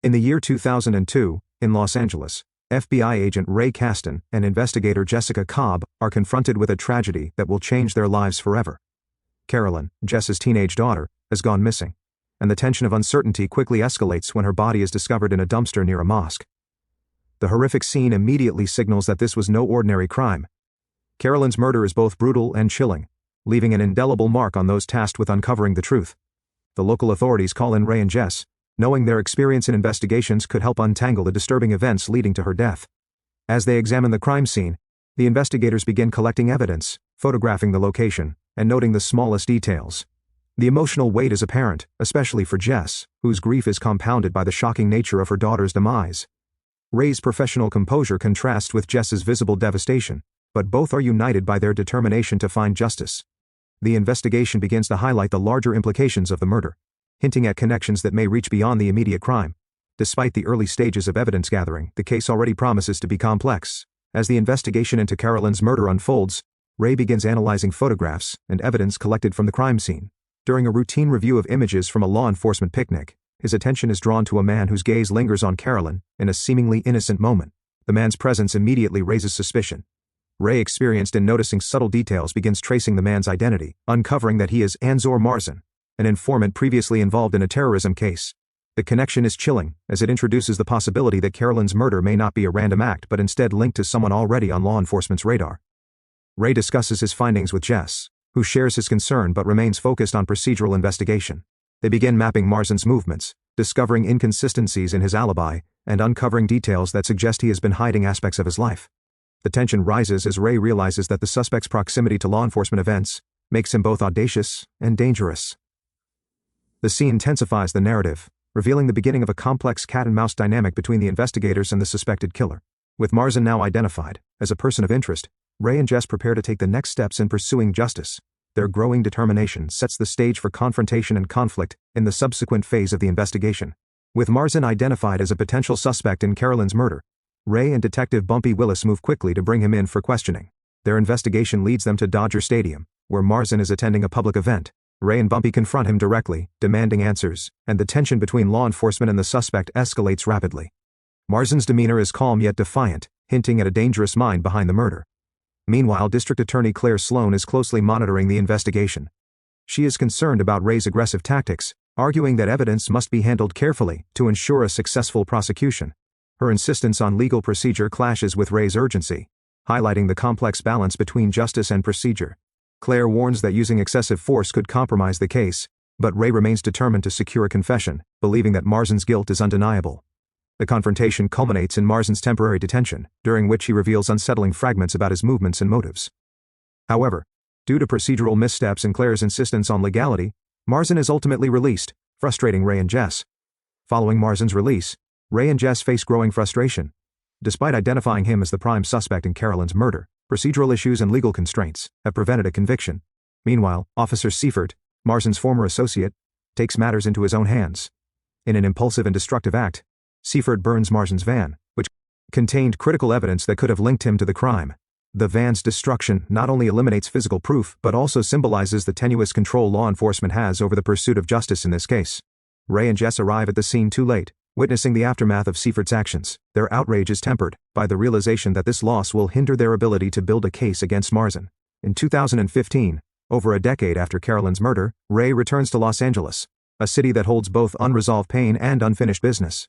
In the year 2002, in Los Angeles, FBI agent Ray Caston and investigator Jessica Cobb are confronted with a tragedy that will change their lives forever. Carolyn, Jess's teenage daughter, has gone missing, and the tension of uncertainty quickly escalates when her body is discovered in a dumpster near a mosque. The horrific scene immediately signals that this was no ordinary crime. Carolyn's murder is both brutal and chilling, leaving an indelible mark on those tasked with uncovering the truth. The local authorities call in Ray and Jess, knowing their experience in investigations could help untangle the disturbing events leading to her death. As they examine the crime scene, the investigators begin collecting evidence, photographing the location, and noting the smallest details. The emotional weight is apparent, especially for Jess, whose grief is compounded by the shocking nature of her daughter's demise. Ray's professional composure contrasts with Jess's visible devastation, but both are united by their determination to find justice. The investigation begins to highlight the larger implications of the murder, hinting at connections that may reach beyond the immediate crime. Despite the early stages of evidence gathering, the case already promises to be complex. As the investigation into Carolyn's murder unfolds, Ray begins analyzing photographs and evidence collected from the crime scene. During a routine review of images from a law enforcement picnic, his attention is drawn to a man whose gaze lingers on Carolyn in a seemingly innocent moment. The man's presence immediately raises suspicion. Ray, experienced in noticing subtle details, begins tracing the man's identity, uncovering that he is Anzor Marzin, an informant previously involved in a terrorism case. The connection is chilling, as it introduces the possibility that Carolyn's murder may not be a random act but instead linked to someone already on law enforcement's radar. Ray discusses his findings with Jess, who shares his concern but remains focused on procedural investigation. They begin mapping Marzin's movements, discovering inconsistencies in his alibi, and uncovering details that suggest he has been hiding aspects of his life. The tension rises as Ray realizes that the suspect's proximity to law enforcement events makes him both audacious and dangerous. The scene intensifies the narrative, revealing the beginning of a complex cat-and-mouse dynamic between the investigators and the suspected killer. With Marzin now identified as a person of interest, Ray and Jess prepare to take the next steps in pursuing justice. Their growing determination sets the stage for confrontation and conflict in the subsequent phase of the investigation. With Marzin identified as a potential suspect in Carolyn's murder, Ray and Detective Bumpy Willis move quickly to bring him in for questioning. Their investigation leads them to Dodger Stadium, where Marzin is attending a public event. Ray and Bumpy confront him directly, demanding answers, and the tension between law enforcement and the suspect escalates rapidly. Marzin's demeanor is calm yet defiant, hinting at a dangerous mind behind the murder. Meanwhile, District Attorney Claire Sloan is closely monitoring the investigation. She is concerned about Ray's aggressive tactics, arguing that evidence must be handled carefully to ensure a successful prosecution. Her insistence on legal procedure clashes with Ray's urgency, highlighting the complex balance between justice and procedure. Claire warns that using excessive force could compromise the case, but Ray remains determined to secure a confession, believing that Marzin's guilt is undeniable. The confrontation culminates in Marzin's temporary detention, during which he reveals unsettling fragments about his movements and motives. However, due to procedural missteps and Claire's insistence on legality, Marzin is ultimately released, frustrating Ray and Jess. Following Marzin's release, Ray and Jess face growing frustration. Despite identifying him as the prime suspect in Carolyn's murder, procedural issues and legal constraints have prevented a conviction. Meanwhile, Officer Seifert, Marzin's former associate, takes matters into his own hands. In an impulsive and destructive act, Seifert burns Marzin's van, which contained critical evidence that could have linked him to the crime. The van's destruction not only eliminates physical proof but also symbolizes the tenuous control law enforcement has over the pursuit of justice in this case. Ray and Jess arrive at the scene too late, witnessing the aftermath of Seifert's actions. Their outrage is tempered by the realization that this loss will hinder their ability to build a case against Marzin. In 2015, over a decade after Carolyn's murder, Ray returns to Los Angeles, a city that holds both unresolved pain and unfinished business.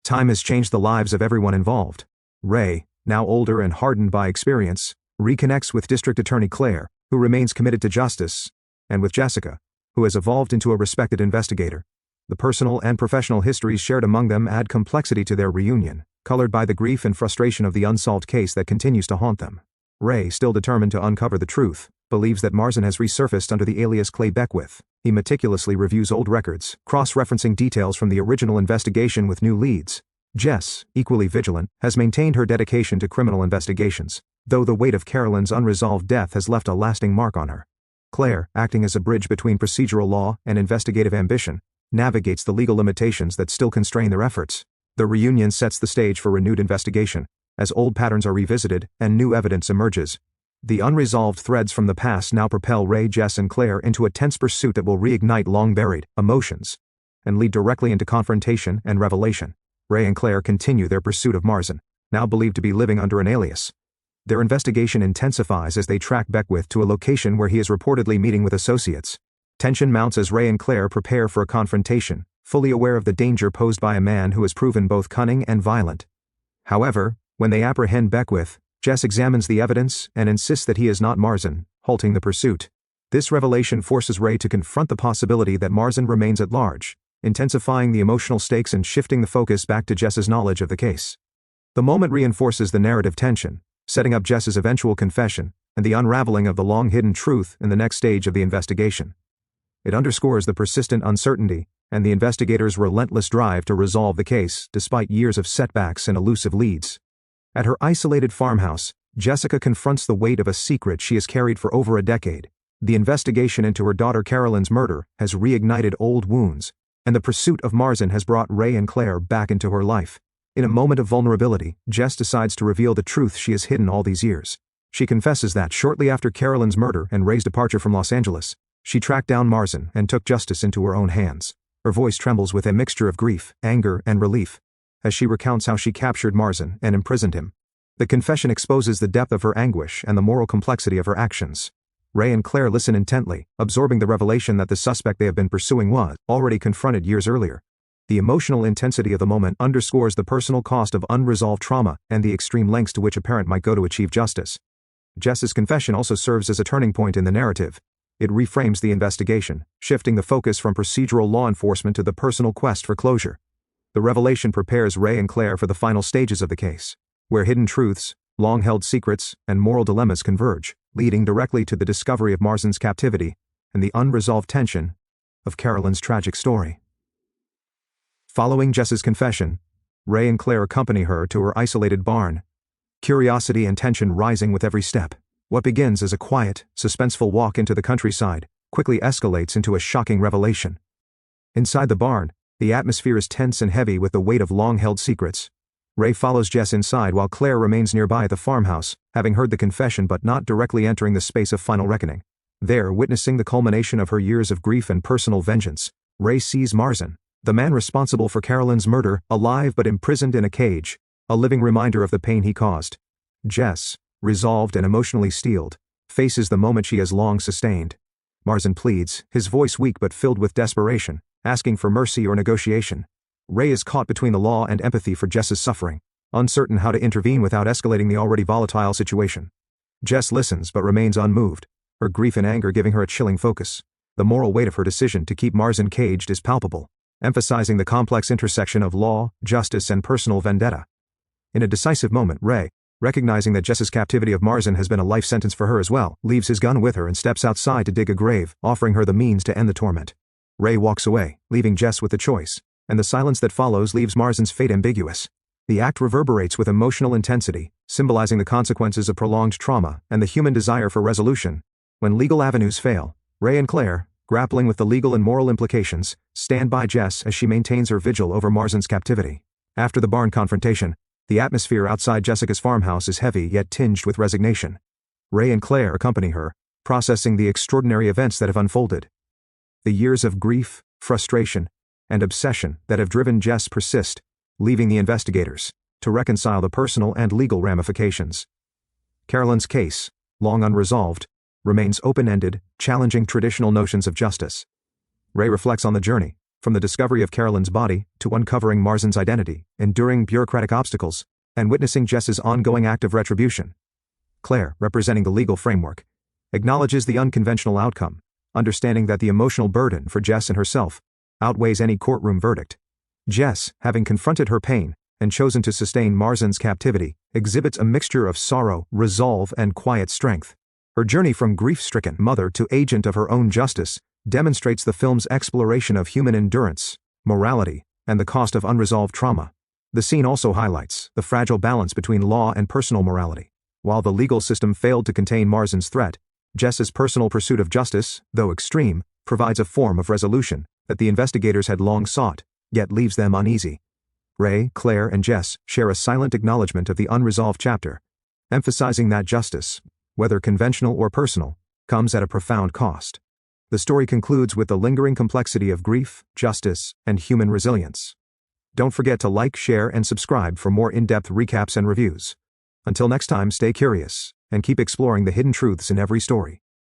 Time has changed the lives of everyone involved. Ray, now older and hardened by experience, reconnects with District Attorney Claire, who remains committed to justice, and with Jessica, who has evolved into a respected investigator. The personal and professional histories shared among them add complexity to their reunion, colored by the grief and frustration of the unsolved case that continues to haunt them. Ray, still determined to uncover the truth, believes that Marzin has resurfaced under the alias Clay Beckwith. He meticulously reviews old records, cross-referencing details from the original investigation with new leads. Jess, equally vigilant, has maintained her dedication to criminal investigations, though the weight of Carolyn's unresolved death has left a lasting mark on her. Claire, acting as a bridge between procedural law and investigative ambition, navigates the legal limitations that still constrain their efforts. The reunion sets the stage for renewed investigation, as old patterns are revisited and new evidence emerges. The unresolved threads from the past now propel Ray, Jess, and Claire into a tense pursuit that will reignite long-buried emotions. and lead directly into confrontation and revelation. Ray and Claire continue their pursuit of Marsden, now believed to be living under an alias. Their investigation intensifies as they track Beckwith to a location where he is reportedly meeting with associates. Tension mounts as Ray and Claire prepare for a confrontation, fully aware of the danger posed by a man who has proven both cunning and violent. However, when they apprehend Beckwith, Jess examines the evidence and insists that he is not Marsden, halting the pursuit. This revelation forces Ray to confront the possibility that Marsden remains at large, intensifying the emotional stakes and shifting the focus back to Jess's knowledge of the case. The moment reinforces the narrative tension, setting up Jess's eventual confession and the unraveling of the long-hidden truth in the next stage of the investigation. It underscores the persistent uncertainty and the investigators' relentless drive to resolve the case despite years of setbacks and elusive leads. At her isolated farmhouse, Jessica confronts the weight of a secret she has carried for over a decade. The investigation into her daughter Carolyn's murder has reignited old wounds, and the pursuit of Marsden has brought Ray and Claire back into her life. In a moment of vulnerability, Jess decides to reveal the truth she has hidden all these years. She confesses that shortly after Carolyn's murder and Ray's departure from Los Angeles, she tracked down Marsden and took justice into her own hands. Her voice trembles with a mixture of grief, anger, and relief, as she recounts how she captured Marsden and imprisoned him. The confession exposes the depth of her anguish and the moral complexity of her actions. Ray and Claire listen intently, absorbing the revelation that the suspect they have been pursuing was already confronted years earlier. The emotional intensity of the moment underscores the personal cost of unresolved trauma and the extreme lengths to which a parent might go to achieve justice. Jess's confession also serves as a turning point in the narrative. It reframes the investigation, shifting the focus from procedural law enforcement to the personal quest for closure. The revelation prepares Ray and Claire for the final stages of the case, where hidden truths, long-held secrets, and moral dilemmas converge, leading directly to the discovery of Marsden's captivity and the unresolved tension of Carolyn's tragic story. Following Jess's confession, Ray and Claire accompany her to her isolated barn, curiosity and tension rising with every step. What begins as a quiet, suspenseful walk into the countryside quickly escalates into a shocking revelation. Inside the barn, the atmosphere is tense and heavy with the weight of long-held secrets. Ray follows Jess inside while Claire remains nearby at the farmhouse, having heard the confession but not directly entering the space of final reckoning. There, witnessing the culmination of her years of grief and personal vengeance, Ray sees Marsden, the man responsible for Carolyn's murder, alive but imprisoned in a cage, a living reminder of the pain he caused. Jess, resolved and emotionally steeled, faces the moment she has long sustained. Marsden pleads, his voice weak but filled with desperation, asking for mercy or negotiation. Ray is caught between the law and empathy for Jess's suffering, uncertain how to intervene without escalating the already volatile situation. Jess listens but remains unmoved, her grief and anger giving her a chilling focus. The moral weight of her decision to keep Marsden caged is palpable, emphasizing the complex intersection of law, justice, and personal vendetta. In a decisive moment, Ray, recognizing that Jess's captivity of Marsden has been a life sentence for her as well, leaves his gun with her and steps outside to dig a grave, offering her the means to end the torment. Ray walks away, leaving Jess with the choice, and the silence that follows leaves Marsden's fate ambiguous. The act reverberates with emotional intensity, symbolizing the consequences of prolonged trauma and the human desire for resolution. When legal avenues fail, Ray and Claire, grappling with the legal and moral implications, stand by Jess as she maintains her vigil over Marsden's captivity. After the barn confrontation, the atmosphere outside Jessica's farmhouse is heavy yet tinged with resignation. Ray and Claire accompany her, processing the extraordinary events that have unfolded. The years of grief, frustration, and obsession that have driven Jess persist, leaving the investigators to reconcile the personal and legal ramifications. Carolyn's case, long unresolved, remains open-ended, challenging traditional notions of justice. Ray reflects on the journey, from the discovery of Carolyn's body to uncovering Marsden's identity, enduring bureaucratic obstacles, and witnessing Jess's ongoing act of retribution. Claire, representing the legal framework, acknowledges the unconventional outcome, understanding that the emotional burden for Jess and herself outweighs any courtroom verdict. Jess, having confronted her pain and chosen to sustain Marsden's captivity, exhibits a mixture of sorrow, resolve, and quiet strength. Her journey from grief-stricken mother to agent of her own justice demonstrates the film's exploration of human endurance, morality, and the cost of unresolved trauma. The scene also highlights the fragile balance between law and personal morality. While the legal system failed to contain Marsden's threat, Jess's personal pursuit of justice, though extreme, provides a form of resolution that the investigators had long sought, yet leaves them uneasy. Ray, Claire, and Jess share a silent acknowledgement of the unresolved chapter, emphasizing that justice, whether conventional or personal, comes at a profound cost. The story concludes with the lingering complexity of grief, justice, and human resilience. Don't forget to like, share, and subscribe for more in-depth recaps and reviews. Until next time, stay curious, and keep exploring the hidden truths in every story.